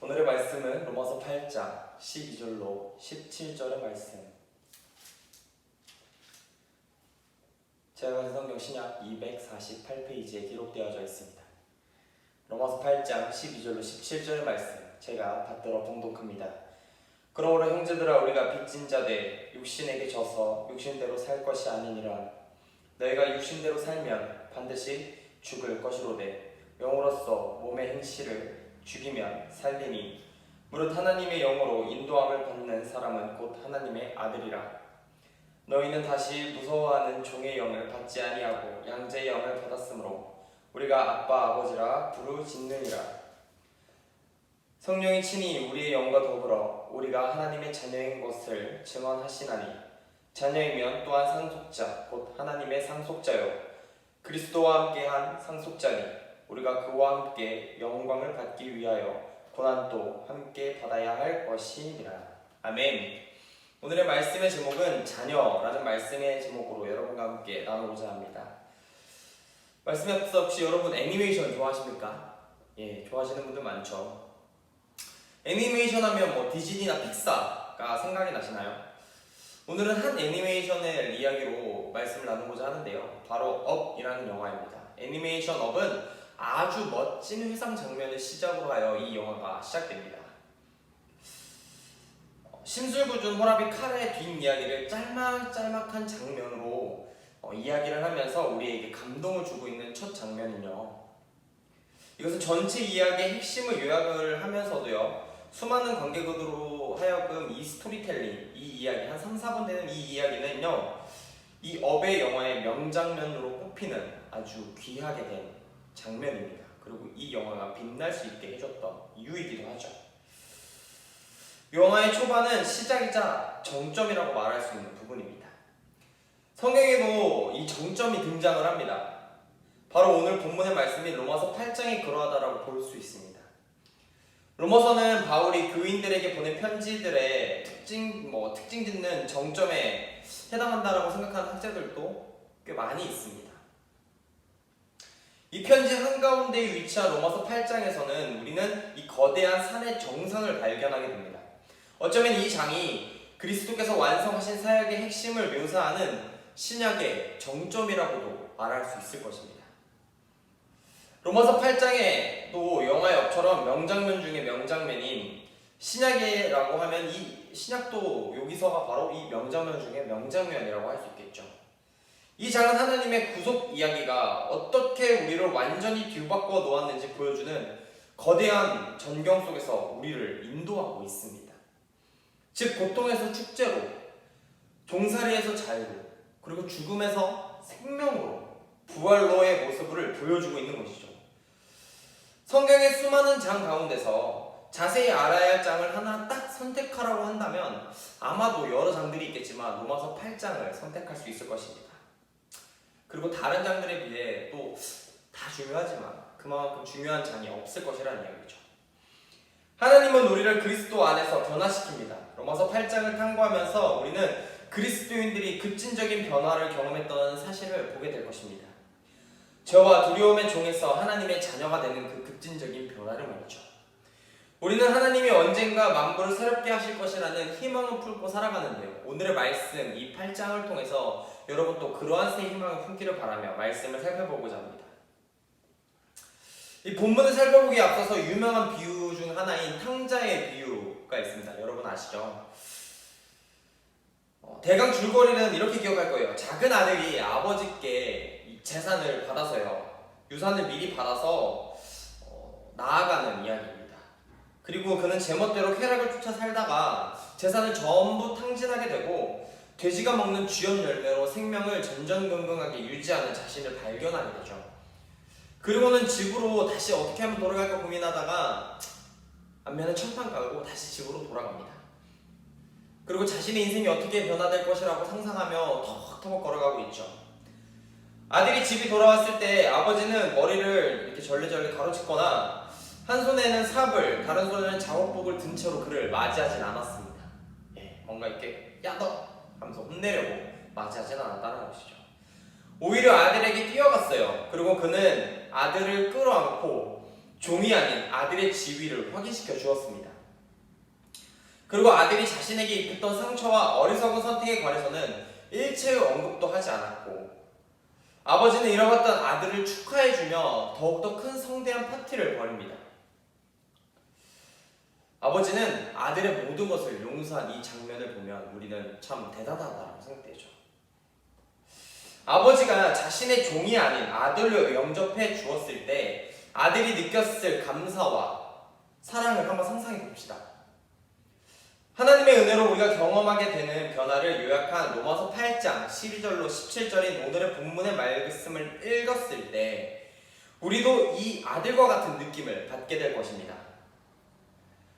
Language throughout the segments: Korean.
오늘의 말씀은 로마서 8장 12절로 17절의 말씀. 제가 가진 성경 신약 248페이지에 기록되어져 있습니다. 로마서 8장 12절로 17절의 말씀 제가 받들어 봉독합니다. 그러므로 형제들아, 우리가 빚진 자되 육신에게 져서 육신대로 살 것이 아니니라. 너희가 육신대로 살면 반드시 죽을 것이로되 영으로서 몸의 행실을 죽이면 살리니 무릇 하나님의 영으로 인도함을 받는 사람은 곧 하나님의 아들이라. 너희는 다시 무서워하는 종의 영을 받지 아니하고 양자의 영을 받았으므로 우리가 아빠 아버지라 부르짖느니라. 성령이 친히 우리의 영과 더불어 우리가 하나님의 자녀인 것을 증언하시나니 자녀이면 또한 상속자 곧 하나님의 상속자요 그리스도와 함께한 상속자니 우리가 그와 함께 영광을 받기 위하여 고난도 함께 받아야 할 것이니라. 아멘. 오늘의 말씀의 제목은 자녀라는 말씀의 제목으로 여러분과 함께 나누고자 합니다. 말씀에 앞서 혹시 여러분 애니메이션 좋아하십니까? 예, 좋아하시는 분들 많죠. 애니메이션 하면 디즈니나 픽사가 생각이 나시나요? 오늘은 한 애니메이션의 이야기로 말씀을 나누고자 하는데요. 바로 업이라는 영화입니다. 애니메이션 업은 아주 멋진 회상 장면을 시작으로 하여 이 영화가 시작됩니다. 심술궂은 호라비 칼의 뒷이야기를 짤막짤막한 장면으로 이야기를 하면서 우리에게 감동을 주고 있는 첫 장면은요. 이것은 전체 이야기의 핵심을 요약을 하면서도요. 수많은 관객으로 하여금 이 스토리텔링, 이 이야기, 한 3, 4분 되는 이 이야기는요. 이 업의 영화의 명장면으로 꼽히는 아주 귀하게 된 장면입니다. 그리고 이 영화가 빛날 수 있게 해줬던 이유이기도 하죠. 영화의 초반은 시작이자 정점이라고 말할 수 있는 부분입니다. 성경에도 이 정점이 등장을 합니다. 바로 오늘 본문의 말씀인 로마서 8장이 그러하다라고 볼 수 있습니다. 로마서는 바울이 교인들에게 보낸 편지들의 특징 짓는 정점에 해당한다라고 생각하는 학자들도 꽤 많이 있습니다. 이 편지 한가운데에 위치한 로마서 8장에서는 우리는 이 거대한 산의 정상을 발견하게 됩니다. 어쩌면 이 장이 그리스도께서 완성하신 사역의 핵심을 묘사하는 신약의 정점이라고도 말할 수 있을 것입니다. 로마서 8장에 또 영화의 업처럼 명장면 중에 명장면인 신약이라고 하면 이 신약도 여기서가 바로 이 명장면 중에 명장면이라고 할 수 있겠죠. 이 장은 하나님의 구속 이야기가 어떻게 우리를 완전히 뒤바꿔 놓았는지 보여주는 거대한 전경 속에서 우리를 인도하고 있습니다. 즉 고통에서 축제로, 종살이에서 자유로, 그리고 죽음에서 생명으로 부활로의 모습을 보여주고 있는 것이죠. 성경의 수많은 장 가운데서 자세히 알아야 할 장을 하나 딱 선택하라고 한다면 아마도 여러 장들이 있겠지만 로마서 8장을 선택할 수 있을 것입니다. 그리고 다른 장들에 비해 또 다 중요하지만 그만큼 중요한 장이 없을 것이라는 이야기죠. 하나님은 우리를 그리스도 안에서 변화시킵니다. 로마서 8장을 탐구하면서 우리는 그리스도인들이 급진적인 변화를 경험했던 사실을 보게 될 것입니다. 죄와 두려움의 종에서 하나님의 자녀가 되는 그 급진적인 변화를 말이죠. 우리는 하나님이 언젠가 만물을 새롭게 하실 것이라는 희망을 품고 살아가는데요. 오늘의 말씀, 이 8장을 통해서 여러분 또 그러한 새 희망을 품기를 바라며 말씀을 살펴보고자 합니다. 이 본문을 살펴보기에 앞서서 유명한 비유 중 하나인 탕자의 비유가 있습니다. 여러분 아시죠? 대강 줄거리는 이렇게 기억할 거예요. 작은 아들이 아버지께 재산을 받아서요. 유산을 미리 받아서 나아가는 이야기입니다. 그리고 그는 제멋대로 쾌락을 쫓아 살다가 재산을 전부 탕진하게 되고 돼지가 먹는 쥐연 열매로 생명을 전전긍긍하게 유지하는 자신을 발견하게 되죠. 그리고는 집으로 다시 어떻게 하면 돌아갈까 고민하다가 안면은 철판 깔고 다시 집으로 돌아갑니다. 그리고 자신의 인생이 어떻게 변화될 것이라고 상상하며 터벅터벅 걸어가고 있죠. 아들이 집이 돌아왔을 때 아버지는 머리를 이렇게 절레절레 가로짓거나 한 손에는 삽을, 다른 손에는 작업복을 든 채로 그를 맞이하진 않았습니다. 뭔가 이렇게 야 너! 하면서 혼내려고 맞이하진 않았다는 것이죠. 오히려 아들에게 뛰어갔어요. 그리고 그는 아들을 끌어안고 종이 아닌 아들의 지위를 확인시켜 주었습니다. 그리고 아들이 자신에게 입혔던 상처와 어리석은 선택에 관해서는 일체의 언급도 하지 않았고, 아버지는 잃어갔던 아들을 축하해주며 더욱더 큰 성대한 파티를 벌입니다. 아버지는 아들의 모든 것을 용서한 이 장면을 보면 우리는 참 대단하다고 생각되죠. 아버지가 자신의 종이 아닌 아들로 영접해 주었을 때 아들이 느꼈을 감사와 사랑을 한번 상상해 봅시다. 하나님의 은혜로 우리가 경험하게 되는 변화를 요약한 로마서 8장 12절로 17절인 오늘의 본문의 말씀을 읽었을 때 우리도 이 아들과 같은 느낌을 받게 될 것입니다.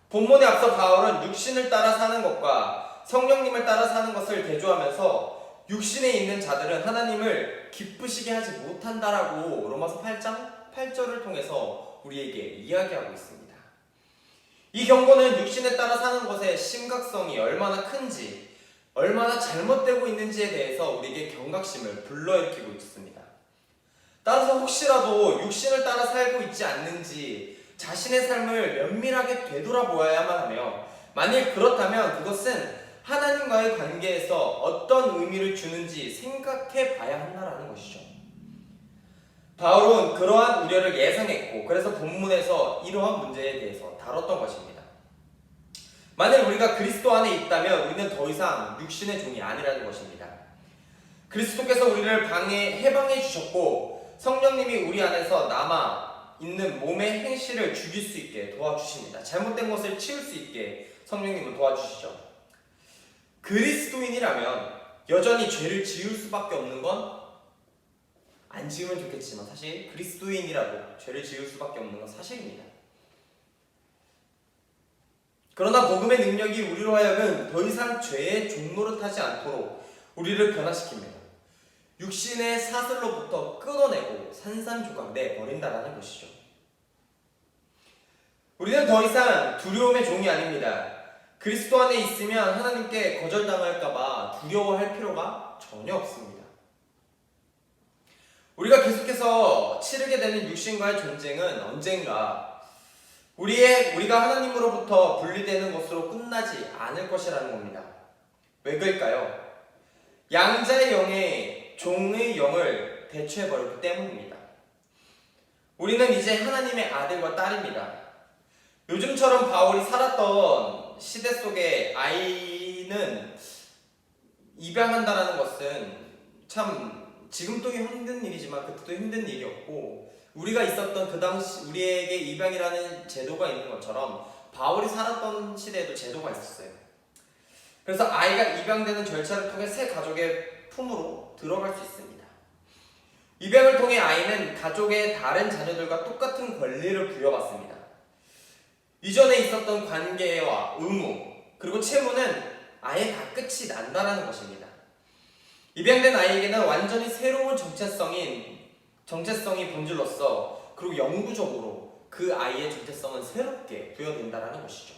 본문에 앞서 바울은 육신을 따라 사는 것과 성령님을 따라 사는 것을 대조하면서 육신에 있는 자들은 하나님을 기쁘시게 하지 못한다라고 로마서 8장 8절을 통해서 우리에게 이야기하고 있습니다. 이 경고는 육신에 따라 사는 것의 심각성이 얼마나 큰지, 얼마나 잘못되고 있는지에 대해서 우리에게 경각심을 불러일으키고 있습니다. 따라서 혹시라도 육신을 따라 살고 있지 않는지 자신의 삶을 면밀하게 되돌아보아야만 하며, 만일 그렇다면 그것은 하나님과의 관계에서 어떤 의미를 주는지 생각해 봐야 한다는 것이죠. 바울은 그러한 우려를 예상했고, 그래서 본문에서 이러한 문제에 대해서 다뤘던 것입니다. 만일 우리가 그리스도 안에 있다면 우리는 더 이상 육신의 종이 아니라는 것입니다. 그리스도께서 우리를 해방해 주셨고 성령님이 우리 안에서 남아 있는 몸의 행실을 죽일 수 있게 도와주십니다. 잘못된 것을 치울 수 있게 성령님은 도와주시죠. 그리스도인이라면 여전히 죄를 지을 수밖에 없는 건, 안 지으면 좋겠지만 사실 그리스도인이라도 죄를 지을 수밖에 없는 건 사실입니다. 그러나 복음의 능력이 우리로 하여금 더 이상 죄의 종노릇하지 않도록 우리를 변화시킵니다. 육신의 사슬로부터 끊어내고 산산조각 내버린다는 것이죠. 우리는 더 이상 두려움의 종이 아닙니다. 그리스도 안에 있으면 하나님께 거절당할까봐 두려워할 필요가 전혀 없습니다. 우리가 계속해서 치르게 되는 육신과의 전쟁은 언젠가 우리가 하나님으로부터 분리되는 것으로 끝나지 않을 것이라는 겁니다. 왜 그럴까요? 양자의 영에 종의 영을 대체해버렸기 때문입니다. 우리는 이제 하나님의 아들과 딸입니다. 요즘처럼 바울이 살았던 시대 속에 아이는 입양한다는 것은 참 지금도 힘든 일이지만 그때도 힘든 일이었고, 우리가 있었던 그 당시 우리에게 입양이라는 제도가 있는 것처럼 바울이 살았던 시대에도 제도가 있었어요. 그래서 아이가 입양되는 절차를 통해 새 가족의 품으로 들어갈 수 있습니다. 입양을 통해 아이는 가족의 다른 자녀들과 똑같은 권리를 부여받습니다. 이전에 있었던 관계와 의무, 그리고 채무는 아예 다 끝이 난다는 것입니다. 입양된 아이에게는 완전히 새로운 정체성이 본질로서, 그리고 영구적으로 그 아이의 정체성은 새롭게 부여된다는 것이죠.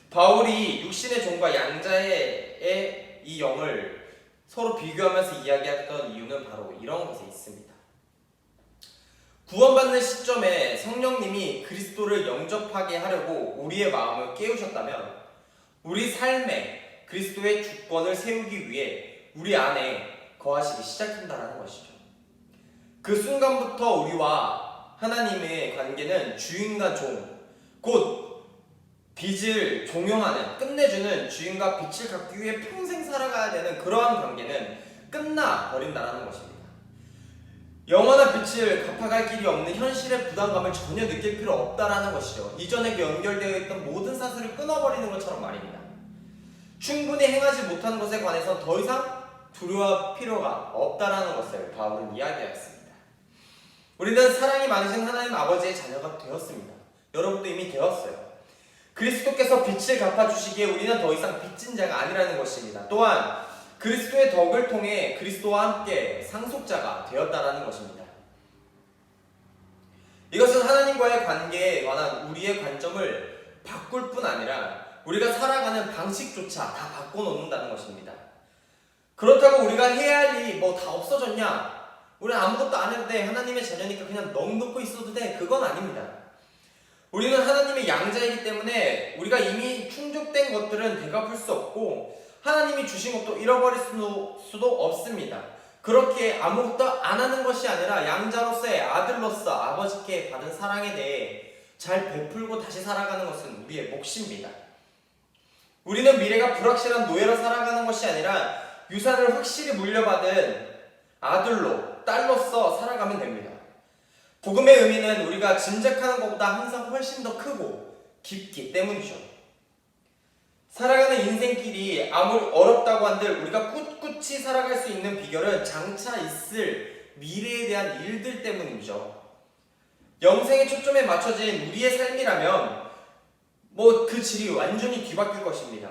바울이 육신의 종과 양자의 이 영을 서로 비교하면서 이야기했던 이유는 바로 이런 것에 있습니다. 구원받는 시점에 성령님이 그리스도를 영접하게 하려고 우리의 마음을 깨우셨다면 우리 삶에 그리스도의 주권을 세우기 위해 우리 안에 거하시기 시작한다는 것이죠. 그 순간부터 우리와 하나님의 관계는 주인과 종, 곧 빚을 종용하는, 끝내주는 주인과 빚을 갚기 위해 평생 살아가야 되는 그러한 관계는 끝나버린다는 것입니다. 영원한 빚을 갚아갈 길이 없는 현실의 부담감을 전혀 느낄 필요 없다는 것이죠. 이전에 연결되어 있던 모든 사슬을 끊어버리는 것처럼 말입니다. 충분히 행하지 못한 것에 관해서 더 이상 두려워할 필요가 없다는 것을 바울은 이야기하였습니다. 우리는 사랑이 많으신 하나님 아버지의 자녀가 되었습니다. 여러분도 이미 되었어요. 그리스도께서 빚을 갚아주시기에 우리는 더 이상 빚진 자가 아니라는 것입니다. 또한 그리스도의 덕을 통해 그리스도와 함께 상속자가 되었다는 것입니다. 이것은 하나님과의 관계에 관한 우리의 관점을 바꿀 뿐 아니라 우리가 살아가는 방식조차 다 바꿔놓는다는 것입니다. 그렇다고 우리가 해야 할 일이 다 없어졌냐? 우리는 아무것도 안 해도 돼. 하나님의 자녀니까 그냥 넋 놓고 있어도 돼. 그건 아닙니다. 우리는 하나님의 양자이기 때문에 우리가 이미 충족된 것들은 되갚을 수 없고 하나님이 주신 것도 잃어버릴 수도 없습니다. 그렇게 아무것도 안 하는 것이 아니라 양자로서의 아들로서 아버지께 받은 사랑에 대해 잘 베풀고 다시 살아가는 것은 우리의 몫입니다. 우리는 미래가 불확실한 노예로 살아가는 것이 아니라 유산을 확실히 물려받은 아들로, 딸로서 살아가면 됩니다. 복음의 의미는 우리가 짐작하는 것보다 항상 훨씬 더 크고 깊기 때문이죠. 살아가는 인생길이 아무리 어렵다고 한들 우리가 꿋꿋이 살아갈 수 있는 비결은 장차 있을 미래에 대한 일들 때문이죠. 영생의 초점에 맞춰진 우리의 삶이라면 그 질이 완전히 뒤바뀔 것입니다.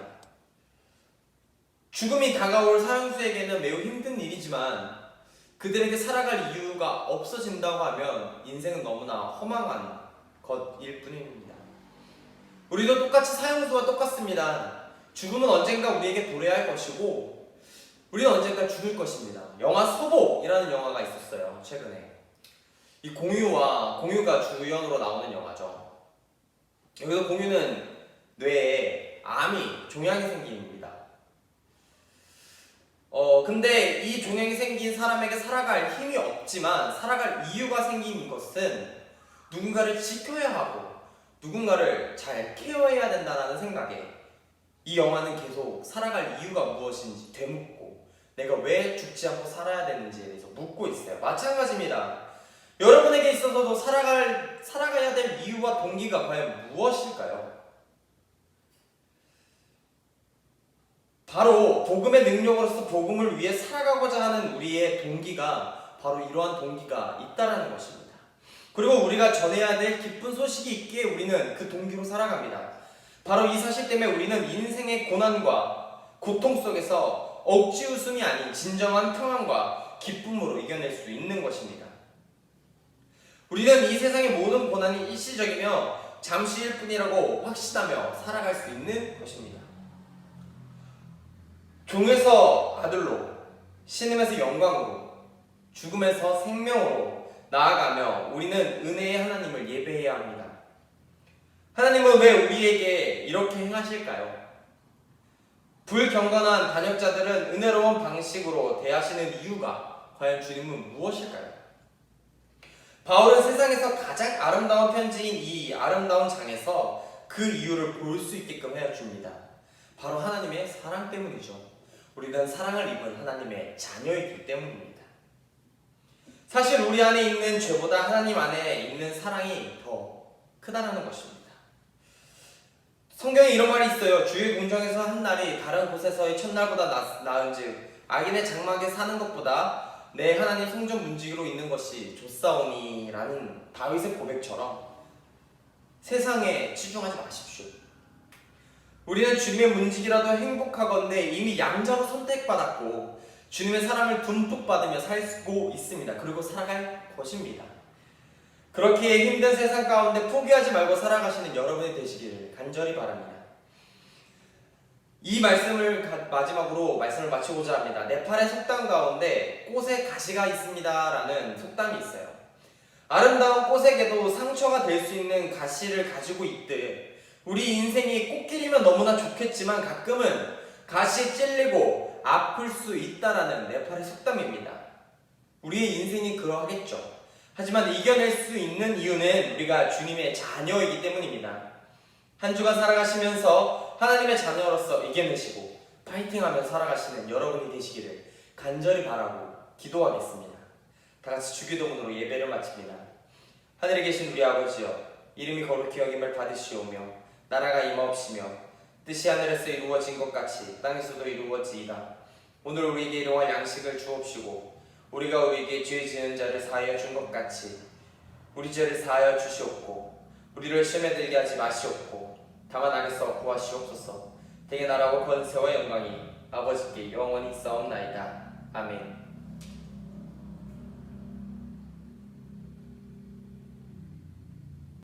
죽음이 다가올 사형수에게는 매우 힘든 일이지만 그들에게 살아갈 이유가 없어진다고 하면 인생은 너무나 허망한 것일 뿐입니다. 우리도 똑같이 사형수와 똑같습니다. 죽음은 언젠가 우리에게 도래할 것이고 우리는 언젠가 죽을 것입니다. 영화 소복이라는 영화가 있었어요. 최근에 이 공유가 주연으로 나오는 영화죠. 여기서 공유는 뇌에 암이 종양이 생깁니다. 근데 이 종양이 생긴 사람에게 살아갈 힘이 없지만 살아갈 이유가 생긴 것은 누군가를 지켜야 하고 누군가를 잘 케어해야 된다는 생각에 이 영화는 계속 살아갈 이유가 무엇인지 되묻고 내가 왜 죽지 않고 살아야 되는지에 대해서 묻고 있어요. 마찬가지입니다. 여러분에게 있어서도 살아가야 될 이유와 동기가 과연 무엇일까요? 바로 복음의 능력으로서 복음을 위해 살아가고자 하는 우리의 동기가 바로 이러한 동기가 있다라는 것입니다. 그리고 우리가 전해야 될 기쁜 소식이 있기에 우리는 그 동기로 살아갑니다. 바로 이 사실 때문에 우리는 인생의 고난과 고통 속에서 억지 웃음이 아닌 진정한 평안과 기쁨으로 이겨낼 수 있는 것입니다. 우리는 이 세상의 모든 고난이 일시적이며 잠시일 뿐이라고 확신하며 살아갈 수 있는 것입니다. 종에서 아들로, 신음에서 영광으로, 죽음에서 생명으로 나아가며 우리는 은혜의 하나님을 예배해야 합니다. 하나님은 왜 우리에게 이렇게 행하실까요? 불경건한 반역자들은 은혜로운 방식으로 대하시는 이유가 과연 주님은 무엇일까요? 바울은 세상에서 가장 아름다운 편지인 이 아름다운 장에서 그 이유를 볼 수 있게끔 해줍니다. 바로 하나님의 사랑 때문이죠. 우리는 사랑을 입은 하나님의 자녀이기 때문입니다. 사실 우리 안에 있는 죄보다 하나님 안에 있는 사랑이 더 크다는 것입니다. 성경에 이런 말이 있어요. 주의 궁정에서 한 날이 다른 곳에서의 첫날보다 나은즉 악인의 장막에 사는 것보다 내 하나님 성전 문지기로 있는 것이 좋사오니 라는 다윗의 고백처럼 세상에 치중하지 마십시오. 우리는 주님의 문지기라도 행복하건대 이미 양자로 선택받았고 주님의 사랑을 듬뿍 받으며 살고 있습니다. 그리고 살아갈 것입니다. 그렇게 힘든 세상 가운데 포기하지 말고 살아가시는 여러분이 되시기를 간절히 바랍니다. 이 마지막으로 말씀을 마치고자 합니다. 네팔의 속담 가운데 꽃에 가시가 있습니다 라는 속담이 있어요. 아름다운 꽃에게도 상처가 될 수 있는 가시를 가지고 있듯 우리 인생이 꽃길이면 너무나 좋겠지만 가끔은 가시에 찔리고 아플 수 있다라는 네팔의 속담입니다. 우리의 인생이 그러하겠죠. 하지만 이겨낼 수 있는 이유는 우리가 주님의 자녀이기 때문입니다. 한 주간 살아가시면서 하나님의 자녀로서 이겨내시고 파이팅하며 살아가시는 여러분이 되시기를 간절히 바라고 기도하겠습니다. 다같이 주기도문으로 예배를 마칩니다. 하늘에 계신 우리 아버지여, 이름이 거룩히 여김을 받으시오며 나라가 임하옵시며 뜻이 하늘에서 이루어진 것 같이 땅에서도 이루어지이다. 오늘 우리에게 일용할 양식을 주옵시고 우리가 우리에게 죄 지은 자를 사하여 준 것 같이 우리 죄를 사하여 주시옵고 우리를 시험에 들게 하지 마시옵고 다만 악에서 구하시옵소서. 대개 나라고 권세와 영광이 아버지께 영원히 있사옵나이다. 아멘.